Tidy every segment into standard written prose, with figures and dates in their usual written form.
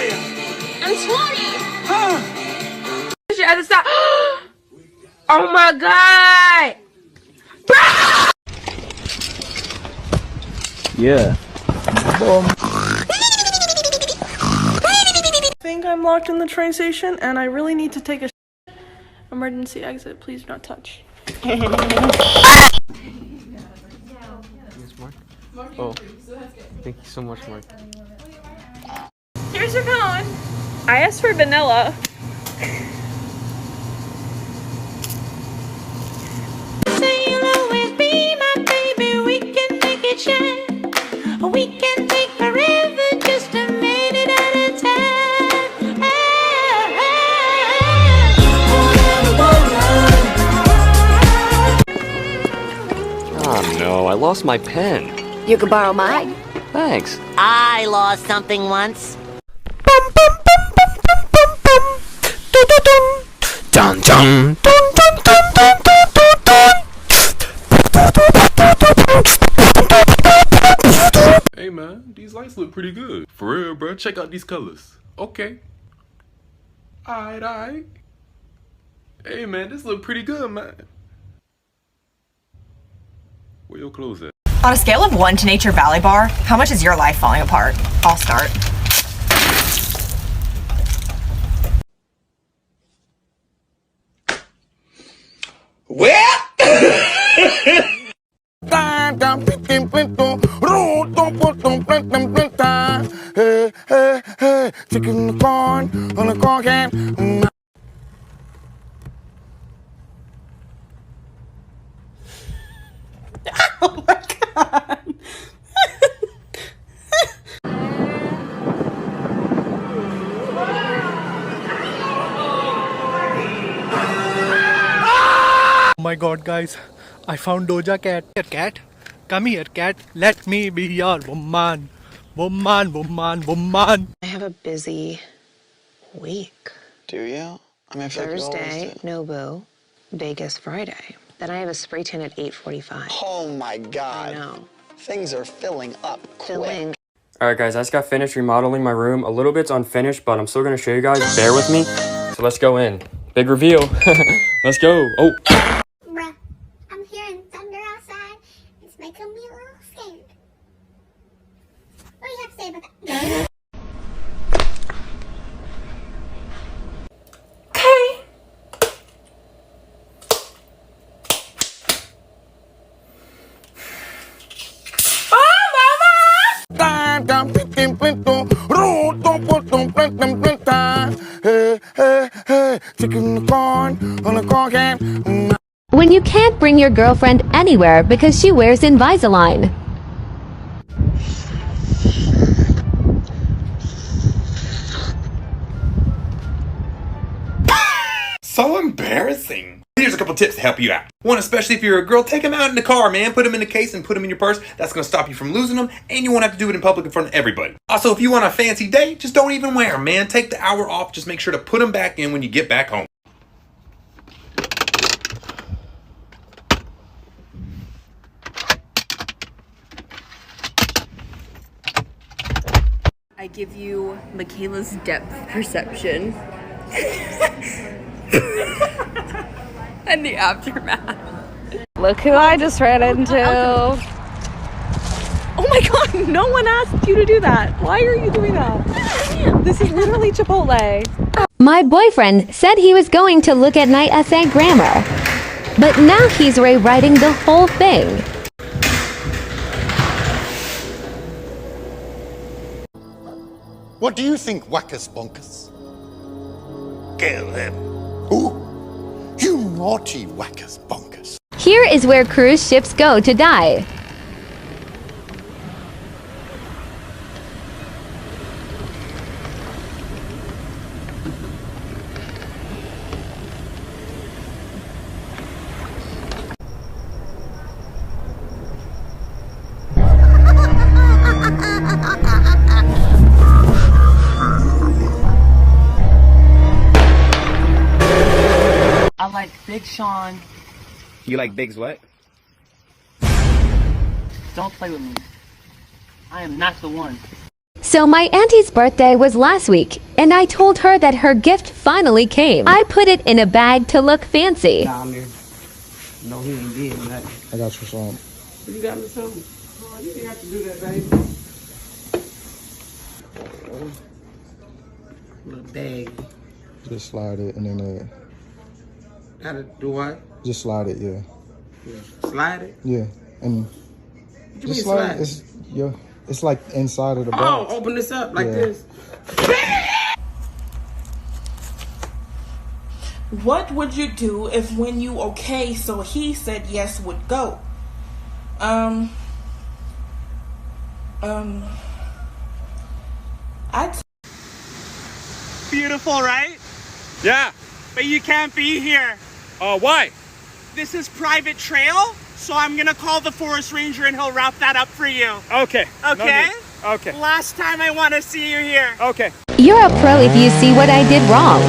I'm 20. Huh? You have to stop. Oh my god. Yeah. I think I'm locked in the train station and I really need to take a emergency exit. Please do not touch. Yes, Mark. Oh, thank you so much, Mark. Here's your cone. I asked for vanilla. Say you'll always be my baby. We can make it shine. We can take forever just a minute at a time. Oh no, I lost my pen. You could borrow mine. Thanks. I lost something once. Dun dun dun dun dun dun dun dun. Hey man, these lights look pretty good. For real, bro. Check out these colors. Okay. Alright. Hey man, this look pretty good, man. Where your clothes at? On a scale of 1 to Nature Valley Bar, how much is your life falling apart? I'll start. Chicken corn on a corn can. Oh my god. Oh my god, guys, I found Doja Cat. Cat, come here, cat. Let me be your woman. Woman, woman, woman. I have a busy week. Do you? I mean, I feel Thursday, like you Nobu. Vegas Friday. Then I have a spray tan at 8:45. Oh my god. I know. Things are filling up quick. Filling. Alright guys, I just got finished remodeling my room. A little bit's unfinished, but I'm still gonna show you guys. Bear with me. So let's go in. Big reveal. Let's go. Oh. Bruh, I'm hearing thunder outside. It's making me a little scared. What do you have to say about that? Chicken corn on a corn can. When you can't bring your girlfriend anywhere because she wears Invisalign. So embarrassing. Here's a couple tips to help you out. One, especially if you're a girl, take them out in the car, man. Put them in the case and put them in your purse. That's gonna stop you from losing them, and you won't have to do it in public in front of everybody. Also, if you want a fancy date, just don't even wear them, man. Take the hour off. Just make sure to put them back in when you get back home. I give you Michaela's depth perception. And the aftermath. Look who I just ran into. Oh my god, no one asked you to do that. Why are you doing that? This is literally Chipotle. My boyfriend said he was going to look at my essay grammar, but now he's rewriting the whole thing. What do you think, Wackus Bonkus? Kill him. Ooh, you naughty Wackus Bonkus. Here is where cruise ships go to die. I like Big Sean. You like Big's what? Don't play with me. I am not the one. So my auntie's birthday was last week, and I told her that her gift finally came. I put it in a bag to look fancy. Nah, man. No, he ain't did nothing. I got you some. You got me something? Oh, you didn't have to do that, baby. Little bag. Just slide it and then Gotta do what? just slide it, yeah. Slide it? Yeah. And What you just mean slide slide? it. It's like inside of the box. Oh, open this up like Yeah. this. What would you do if when you okay, so he said yes would go? I'd Beautiful, right? Yeah. But you can't be here. Why? This is private trail, so I'm gonna call the forest ranger and he'll wrap that up for you. Okay. Okay? Okay. Last time I want to see you here. Okay. You're a pro if you see what I did wrong.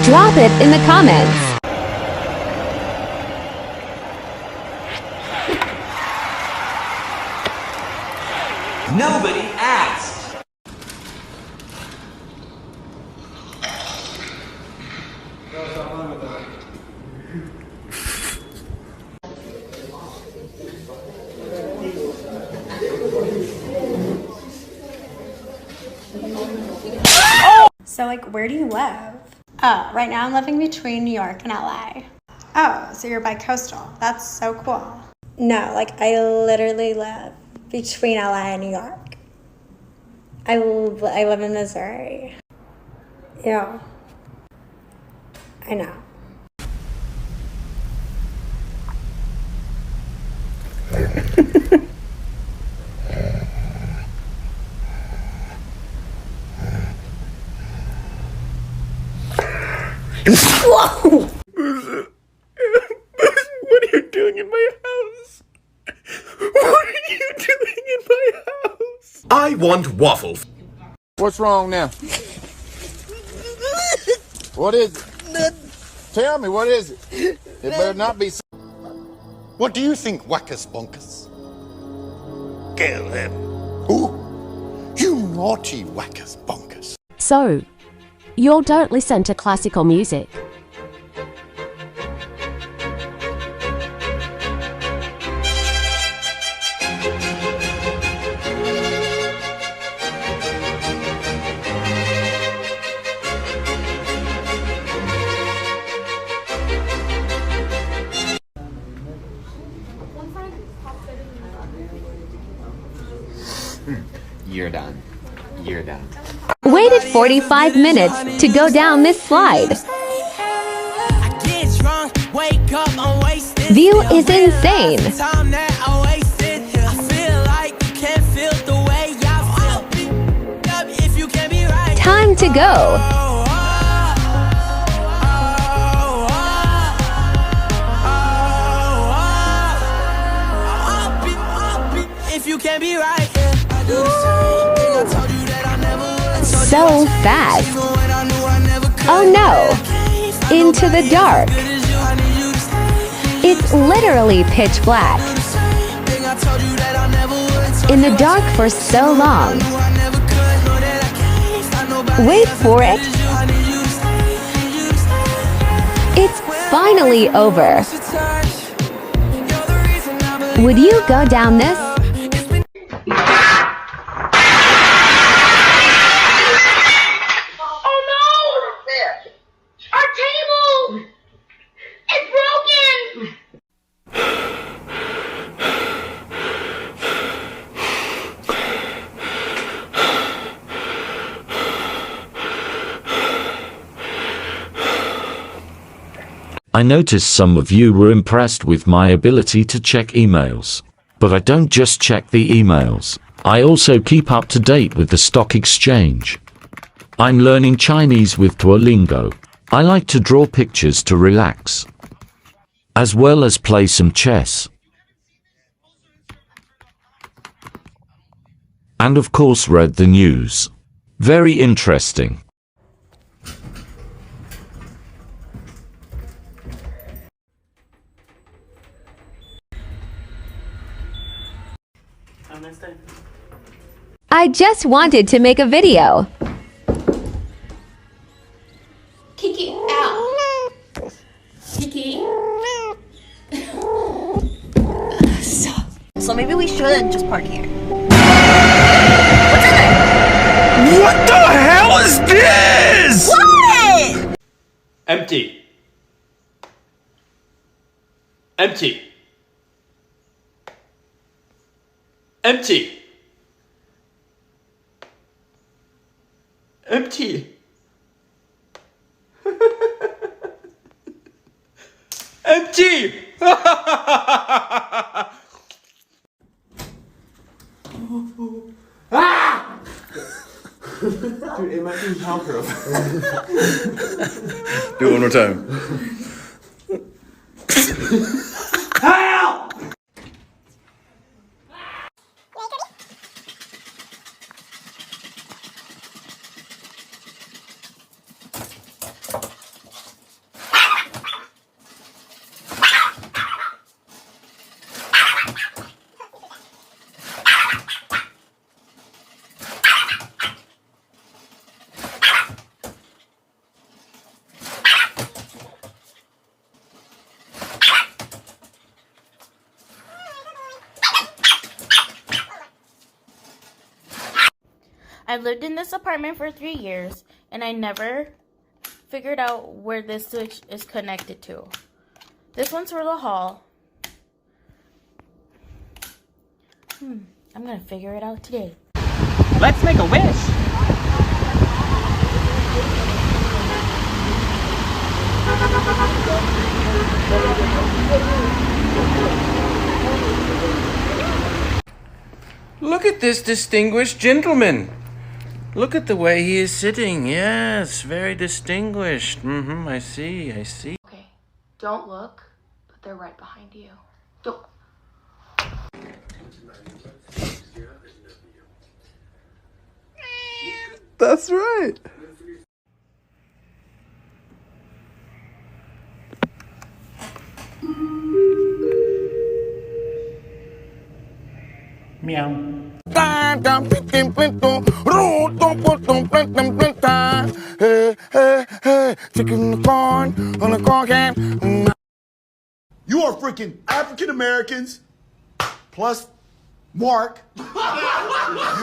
Drop it in the comments. Nobody asked. So, like, where do you live? Oh, right now I'm living between New York and LA. Oh, so you're bi-coastal. That's so cool. No, like, I literally live between LA and New York. I live in Missouri. Yeah. I know. Whoa! What are you doing in my house? What are you doing in my house? I want waffles. What's wrong now? What is it? Tell me, what is it? It better not be. What do you think, Wackus Bonkus? Kill him. Who? You naughty Wackus Bonkus. So, you don't listen to classical music. You're done. You're done. Waited 45 minutes to go down this slide. View is insane. Time to go. So fast. Oh no. Into the dark. It's literally pitch black. In the dark for so long. Wait for it. It's finally over. Would you go down this? I noticed some of you were impressed with my ability to check emails. But I don't just check the emails. I also keep up to date with the stock exchange. I'm learning Chinese with Duolingo. I like to draw pictures to relax, as well as play some chess. And of course read the news. Very interesting. I just wanted to make a video. Kiki, ow. Kiki. So maybe we should just park here. What the hell is this? What? Empty. Empty. Empty. Empty. Empty. Ah! Dude, it might be Velcro. Do it one more time. Help! I've lived in this apartment for 3 years, and I never figured out where this switch is connected to. This one's for the hall. I'm gonna figure it out today. Let's make a wish. Look at this distinguished gentleman. Look at the way he is sitting. Yes, very distinguished. I see, I see. Okay, don't look, but they're right behind you. Don't. That's right. Meow. You are freaking African Americans plus Mark. You know what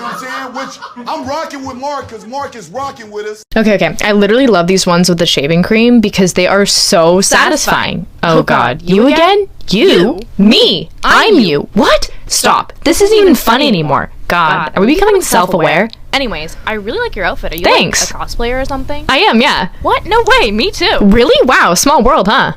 I'm saying? Which I'm rocking with Mark because Mark is rocking with us. Okay. I literally love these ones with the shaving cream because they are so satisfying. Oh god. You again? You? Me? I'm you. What? Stop. This isn't even funny anymore. God. Are we becoming self-aware? Anyways, I really like your outfit. Are you Thanks. like a cosplayer or something? I am, yeah. What? No way. Me too. Really? Wow. Small world, huh?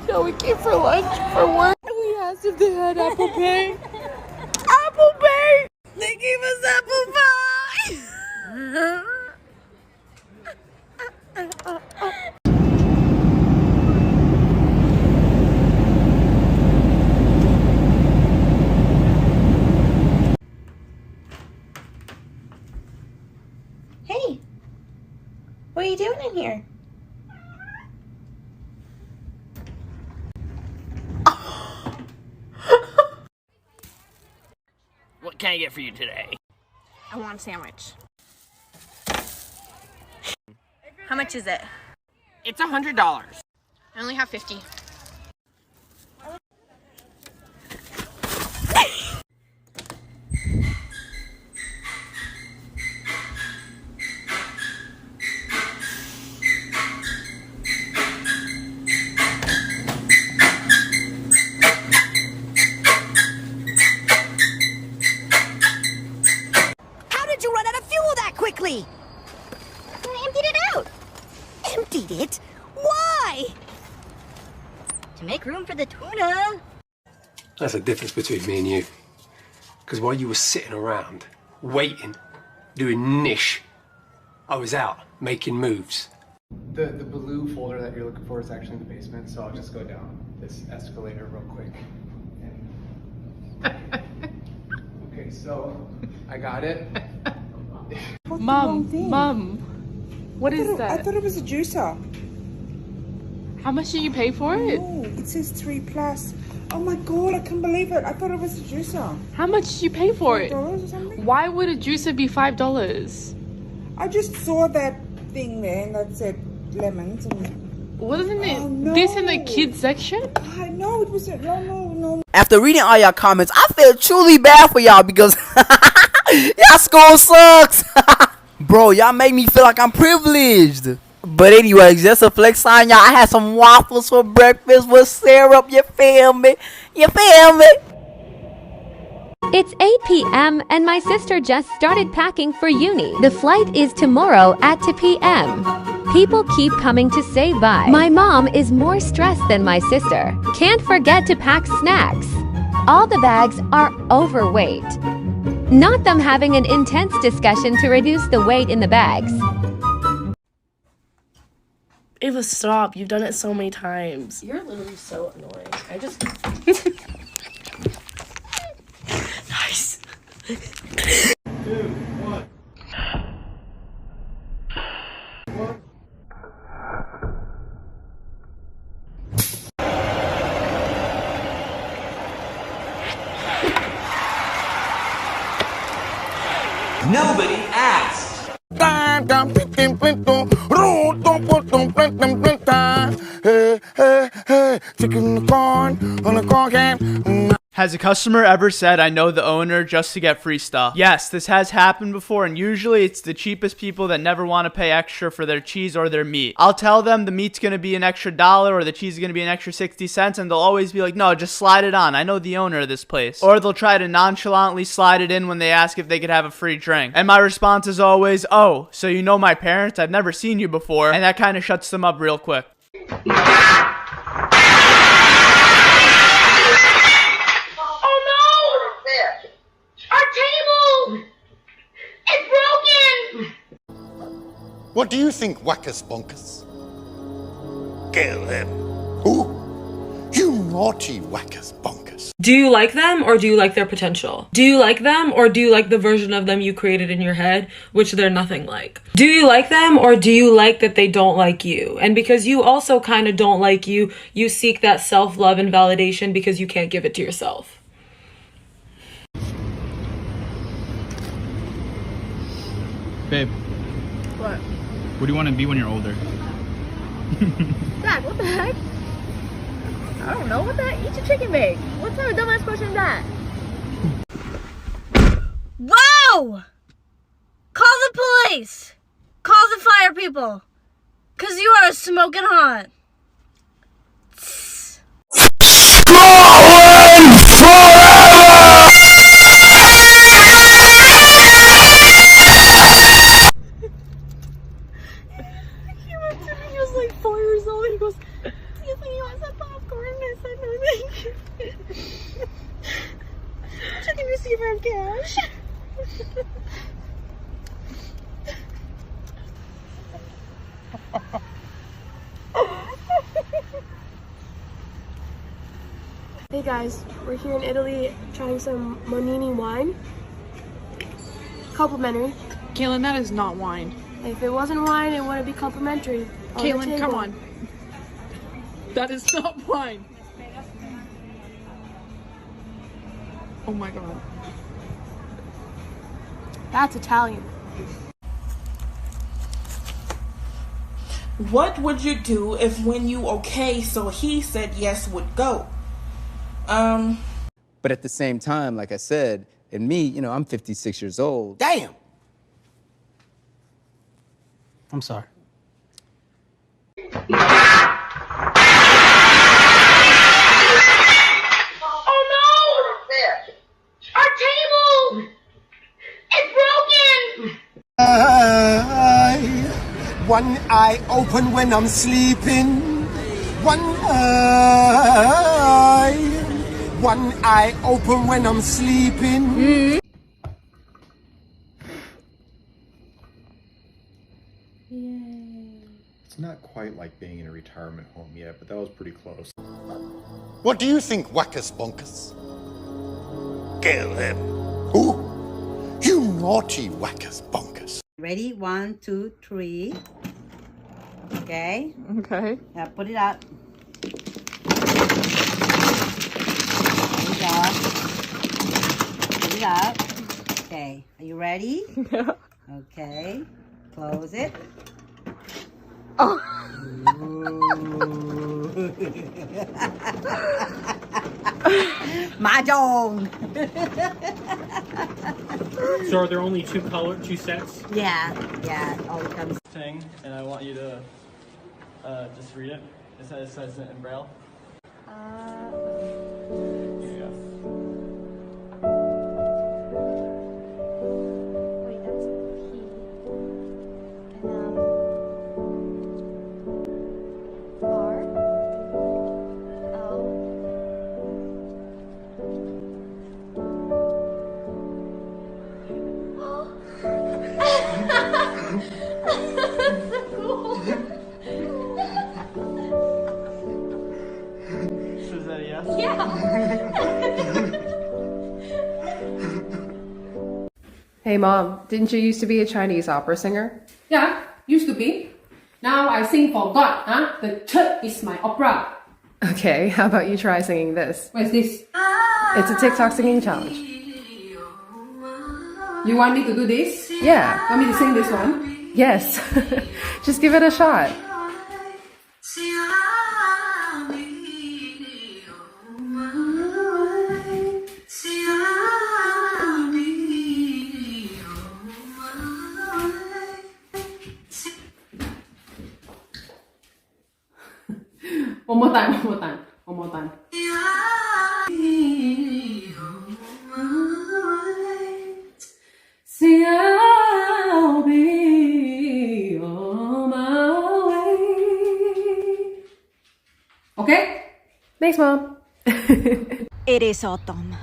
Yeah, we came for lunch for work. We asked if they had Apple Pay. Apple Pay! They gave us apple pie! Hey, what are you doing in here? What can I get for you today? I want a sandwich. How much is it? It's $100. I only have 50. How did you run out of fuel that quickly? I emptied it out. Emptied it? Why? To make room for the tuna. That's the difference between me and you. Because while you were sitting around, waiting, doing niche, I was out making moves. The blue folder that you're looking for is actually in the basement, so I'll just go down this escalator real quick. Okay, so I got it. Mom, what is that? I thought it was a juicer. How much did you pay for it? Oh, it says 3+. Oh my god, I can't believe it. I thought it was a juicer. How much did you pay for it? $5 or something? Why would a juicer be $5? I just saw that thing there and that said lemons and... Wasn't it this in the kids section? I know, it was a... No. After reading all y'all comments, I feel truly bad for y'all because y'all school sucks. Bro, y'all make me feel like I'm privileged. But anyways, just a flex sign, y'all. I had some waffles for breakfast with syrup. You feel me? It's 8 p.m. and my sister just started packing for uni. The flight is tomorrow at 2 p.m. People keep coming to say bye. My mom is more stressed than my sister. Can't forget to pack snacks. All the bags are overweight. Not them having an intense discussion to reduce the weight in the bags. Ava, stop. You've done it so many times. You're literally so annoying. I just... Nice. 2, 1. Nobody asked. Has a customer ever said, I know the owner just to get free stuff? Yes, this has happened before, and usually it's the cheapest people that never want to pay extra for their cheese or their meat. I'll tell them the meat's going to be an extra $1 or the cheese is going to be an extra 60 cents, and they'll always be like, no, just slide it on. I know the owner of this place. Or they'll try to nonchalantly slide it in when they ask if they could have a free drink. And my response is always, oh, so you know my parents? I've never seen you before. And that kind of shuts them up real quick. What do you think, Wackus Bonkus? Kill him. Who? You naughty Wackus Bonkus. Do you like them or do you like their potential? Do you like them or do you like the version of them you created in your head, which they're nothing like? Do you like them or do you like that they don't like you? And because you also kind of don't like you, you seek that self-love and validation because you can't give it to yourself. Babe. What? What do you want to be when you're older? Dad, what the heck? I don't know. What the heck? Eat your chicken bake. What type of dumbass question is that? Whoa! Call the police! Call the fire people! Cause you are smoking hot. He was like 4 years old and he goes, do you think you want some popcorn? And I said, no, thank you. Checking receiver of cash. Hey guys, we're here in Italy trying some Monini wine. Complimentary. Kaylin, that is not wine. If it wasn't wine, it wouldn't be complimentary. Kaylin, come on. That is not wine. Oh my god. That's Italian. What would you do if when you okay, so he said yes would go? But at the same time, like I said, and me, you know, I'm 56 years old. Damn. I'm sorry. Oh no! Our table! It's broken! One eye open when I'm sleeping. One eye. One eye open when I'm sleeping. It's not quite like being in a retirement home yet, but that was pretty close. What do you think, Wackus Bunkus? Kill him. Who? You naughty Wackus Bunkus. Ready? 1, 2, 3. Okay. Okay. Now put it up. There you go. Put it up. Okay. Are you ready? Yeah. Okay. Close it. Oh. Mahjong. So are there only two sets? Yeah. All it comes. Thing, and I want you to just read it. It says it in Braille. Here you go. Wait, that's a P. And R. So is that a yes? Hey mom, didn't you used to be a Chinese opera singer? Yeah, used to be. Now I sing for God, huh? The church is my opera. Okay, how about you try singing this? What is this? It's a TikTok singing challenge. You want me to do this? Yeah. Want me to sing this one? Yes. Just give it a shot. One more time. See, I'll be on my way. Okay? Thanks, Mom. It is autumn.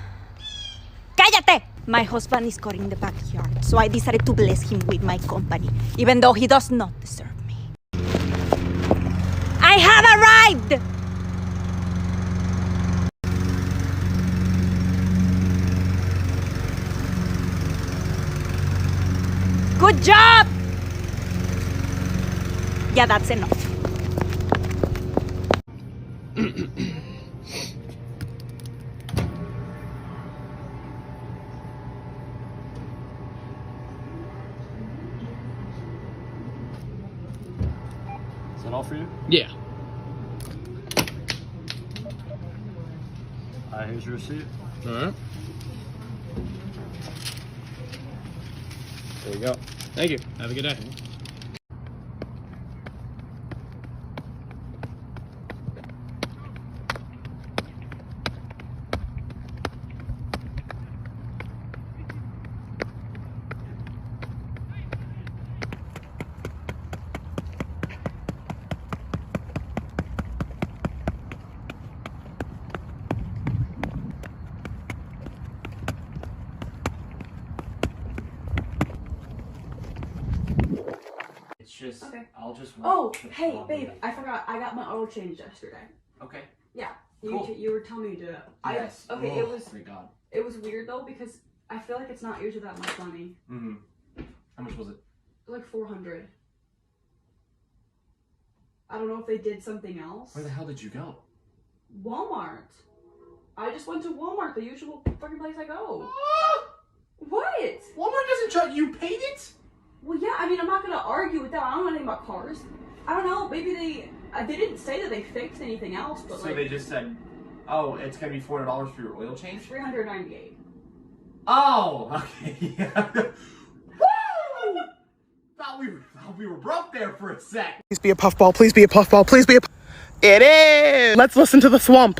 ¡Cállate! My husband is cutting in the backyard, so I decided to bless him with my company, even though he does not deserve me. I have arrived! Good job! Yeah, that's enough. Is that all for you? Yeah. Here's your receipt. All right. There you go. Thank you. Have a good day. Just, Okay. I'll just. Oh, hey, babe, I forgot. I got my oil changed yesterday. Okay. Yeah. Cool. You were telling me to do it. Yes. Okay, Oh, thank God. it was weird though because I feel like it's not usually that much money. Mm-hmm. How much was it? Like 400. I don't know if they did something else. Where the hell did you go? Walmart. I just went to Walmart, the usual fucking place I go. What? Walmart doesn't charge you. Paid it? Well, yeah. I mean, I'm not gonna argue with that. I don't know anything about cars. I don't know. Maybe they didn't say that they fixed anything else, but So like they just said, "Oh, it's gonna be $400 for your oil change." $398. Oh, okay. Yeah. Woo! Thought we were broke there for a sec. Please be a puffball. Please be a puffball. Please be a. It is. Let's listen to the swamp.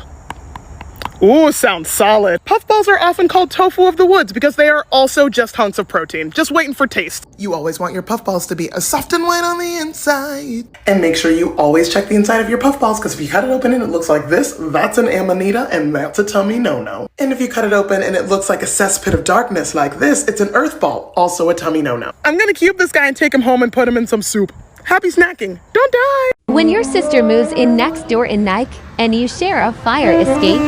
Ooh, sounds solid. Puffballs are often called tofu of the woods because they are also just hunks of protein, just waiting for taste. You always want your puffballs to be soft and white on the inside. And make sure you always check the inside of your puffballs, because if you cut it open and it looks like this, that's an amanita and that's a tummy no-no. And if you cut it open and it looks like a cesspit of darkness like this, it's an earth ball, also a tummy no-no. I'm gonna cube this guy and take him home and put him in some soup. Happy snacking. Don't die. When your sister moves in next door in Nike and you share a fire escape,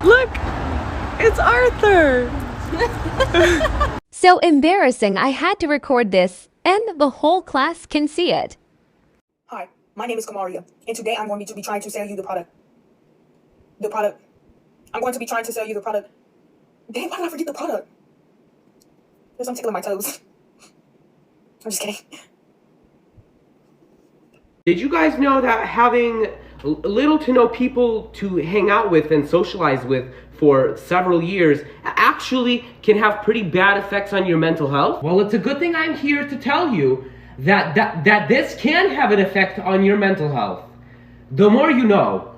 look, it's Arthur. so embarrassing I had to record this and the whole class can see it. Hi, my name is Kamaria, and today I'm going to be trying to sell you the product. I'm going to be trying to sell you the product. Dang, why did I forget the product? There's some tickling my toes. I'm just kidding. Did you guys know that having little to no people to hang out with and socialize with for several years actually can have pretty bad effects on your mental health? Well, it's a good thing I'm here to tell you that this can have an effect on your mental health. The more you know.